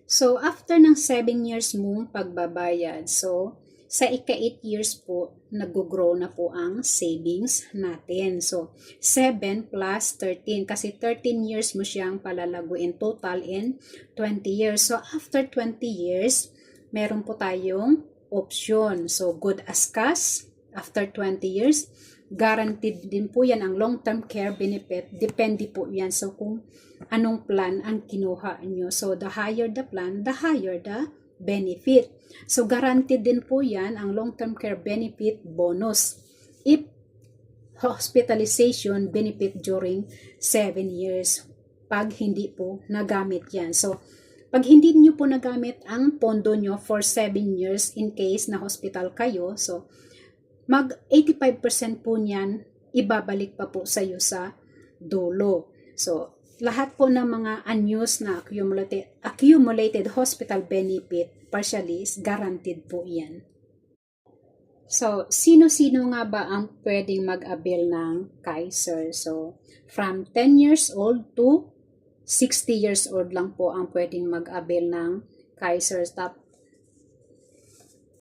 So, after ng 7 years mong pagbabayad, so, sa ika-8 years po, nag-grow na po ang savings natin. So, 7 plus 13, kasi 13 years mo siyang palalaguin total in 20 years. So, after 20 years, meron po tayong option. So, good as cash, after 20 years, guaranteed din po yan ang long-term care benefit. Depende po yan. So, kung anong plan ang kinuha nyo. So, the higher the plan, the higher the benefit. So, guaranteed din po yan ang long-term care benefit bonus if hospitalization benefit during 7 years pag hindi po nagamit yan. So, pag hindi nyo po nagamit ang pondo nyo for 7 years in case na hospital kayo, so, mag 85% po niyan ibabalik pa po sa iyo sa dulo. So, lahat po ng mga unused na accumulated hospital benefit partially is guaranteed po yan. So, sino-sino nga ba ang pwedeng mag-avail ng Kaiser? So, from 10 years old to 60 years old lang po ang pwedeng mag-avail ng Kaiser.